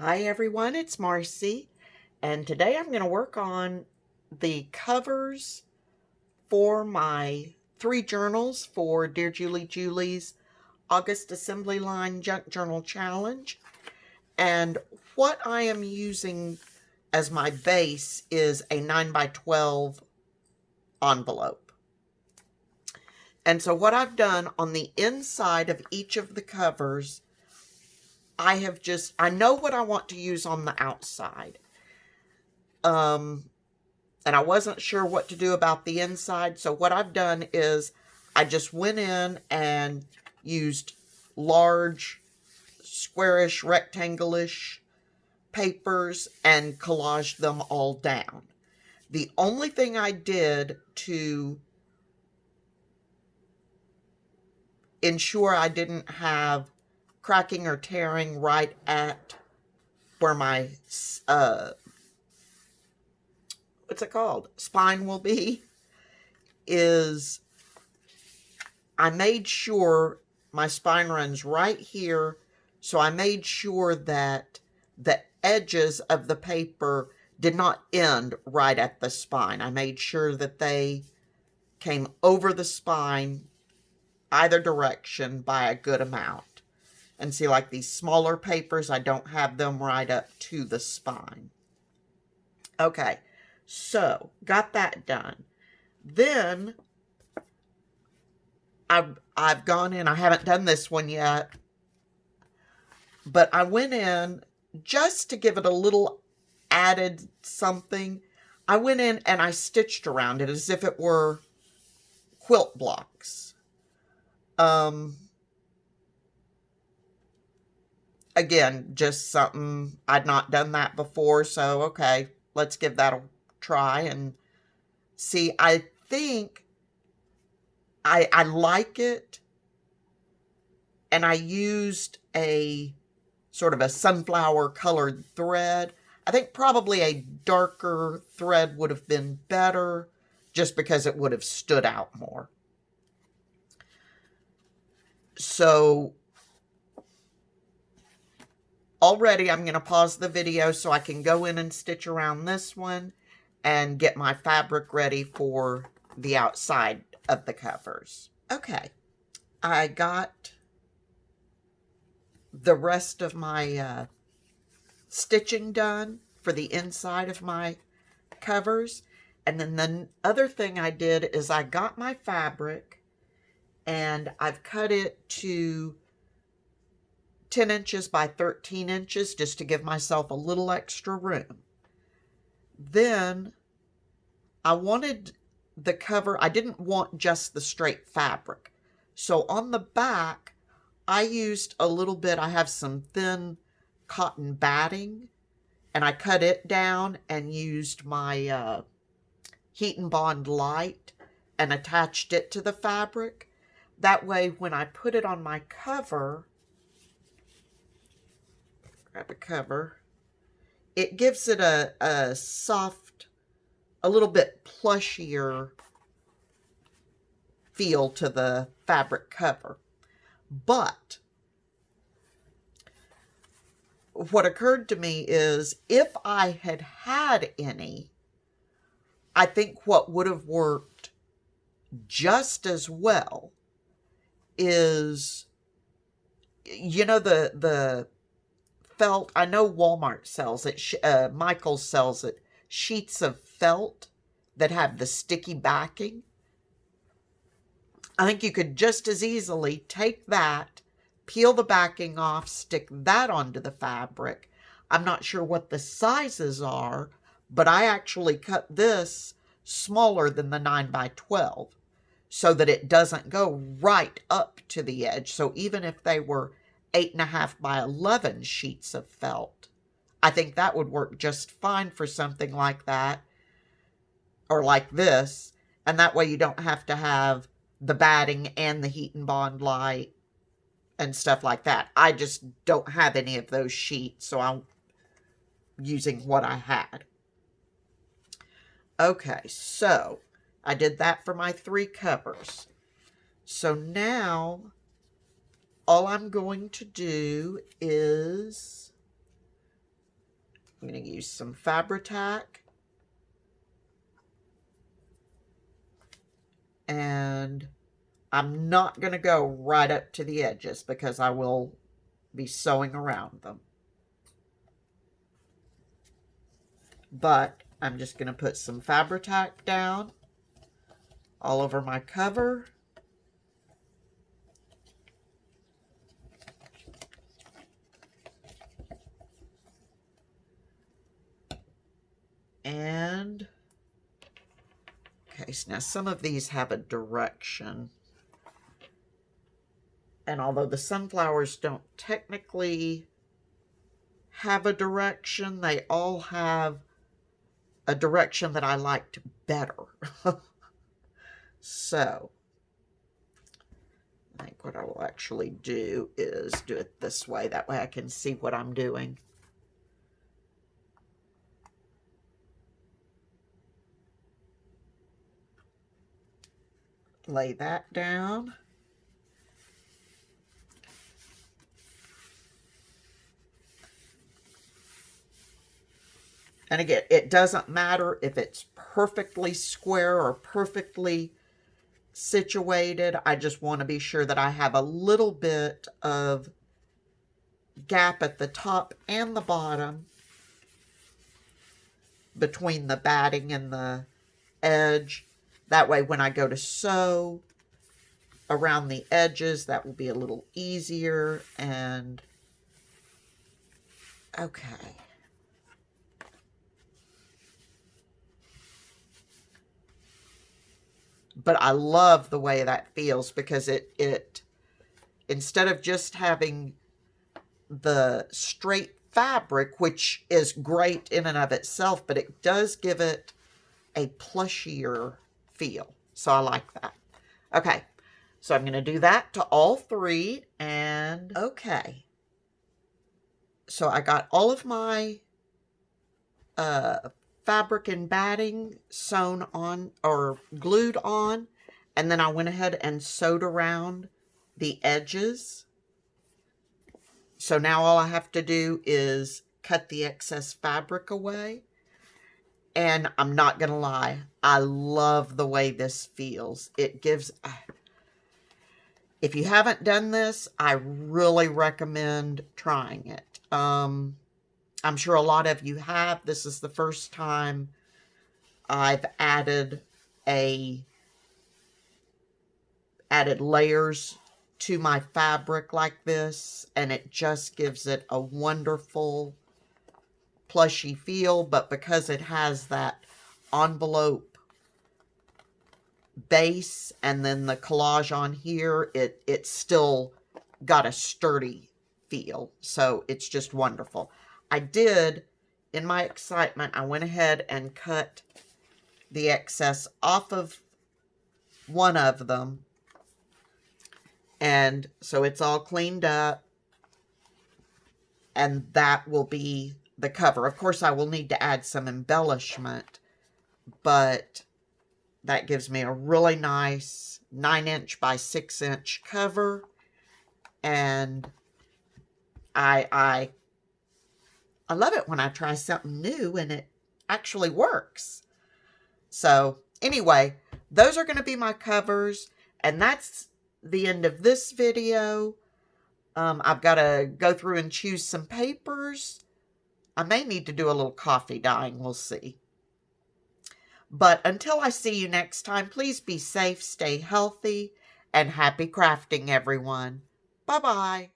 Hi everyone, it's Marcy, and today I'm going to work on the covers for my 3 journals for Dear Julie Julie's August Assembly Line Junk Journal Challenge. And what I am using as my base is a 9x12 envelope. And so what I've done on the inside of each of the covers, I know what I want to use on the outside. And I wasn't sure what to do about the inside. So what I've done is I just went in and used large, squarish, rectangle-ish papers and collaged them all down. The only thing I did to ensure I didn't have cracking or tearing right at where my spine will be, is I made sure my spine runs right here. So I made sure that the edges of the paper did not end right at the spine. I made sure that they came over the spine either direction by a good amount. And see, like these smaller papers, I don't have them right up to the spine. Okay, so got that done. Then I've gone in, I haven't done this one yet, but I went in just to give it a little added something. I went in and I stitched around it as if it were quilt blocks. Again, just something, I'd not done that before, so okay, let's give that a try and see. I think I like it, and I used a sort of a sunflower colored thread. I think probably a darker thread would have been better, just because it would have stood out more. So already I'm going to pause the video so I can go in and stitch around this one and get my fabric ready for the outside of the covers. Okay, I got the rest of my stitching done for the inside of my covers. And then the other thing I did is I got my fabric and I've cut it to 10 inches by 13 inches just to give myself a little extra room. Then I wanted the cover, I didn't want just the straight fabric. So on the back, I used a little bit, I have some thin cotton batting, and I cut it down and used my Heat and Bond light and attached it to the fabric. That way, when I put it on my cover, grab a cover, it gives it a soft, a little bit plushier feel to the fabric cover. But what occurred to me is if I had had any, I think what would have worked just as well is, you know, the felt, I know Walmart sells it, Michaels sells it, sheets of felt that have the sticky backing. I think you could just as easily take that, peel the backing off, stick that onto the fabric. I'm not sure what the sizes are, but I actually cut this smaller than the 9x12 so that it doesn't go right up to the edge. So even if they were 8.5 by 11 sheets of felt, I think that would work just fine for something like that, or like this, and that way you don't have to have the batting and the Heat and Bond light and stuff like that. I just don't have any of those sheets, so I'm using what I had. Okay, so I did that for my 3 covers. So now all I'm going to do is I'm going to use some Fabri-Tac. And I'm not going to go right up to the edges because I will be sewing around them. But I'm just going to put some Fabri-Tac down all over my cover. And, okay, so now some of these have a direction. And although the sunflowers don't technically have a direction, they all have a direction that I liked better. So, I think what I will actually do is do it this way. That way I can see what I'm doing. Lay that down. And again, it doesn't matter if it's perfectly square or perfectly situated. I just want to be sure that I have a little bit of gap at the top and the bottom between the batting and the edge. That way when I go to sew around the edges, that will be a little easier. And okay. But I love the way that feels because it instead of just having the straight fabric, which is great in and of itself, but it does give it a plushier feel. So I like that. Okay, so I'm going to do that to all three. And okay, so I got all of my fabric and batting sewn on or glued on, and then I went ahead and sewed around the edges. So now all I have to do is cut the excess fabric away. And I'm not gonna lie, I love the way this feels. It gives, if you haven't done this, I really recommend trying it. I'm sure a lot of you have. This is the first time I've added layers to my fabric like this, and it just gives it a wonderful plushy feel. But because it has that envelope base and then the collage on here, it's still got a sturdy feel. So it's just wonderful. I did, in my excitement, I went ahead and cut the excess off of one of them. And so it's all cleaned up. And that will be the cover. Of course, I will need to add some embellishment, but that gives me a really nice 9" by 6" cover. And I love it when I try something new and it actually works. So anyway, those are going to be my covers, and that's the end of this video. I've got to go through and choose some papers. I may need to do a little coffee dyeing. We'll see. But until I see you next time, please be safe, stay healthy, and happy crafting, everyone. Bye-bye.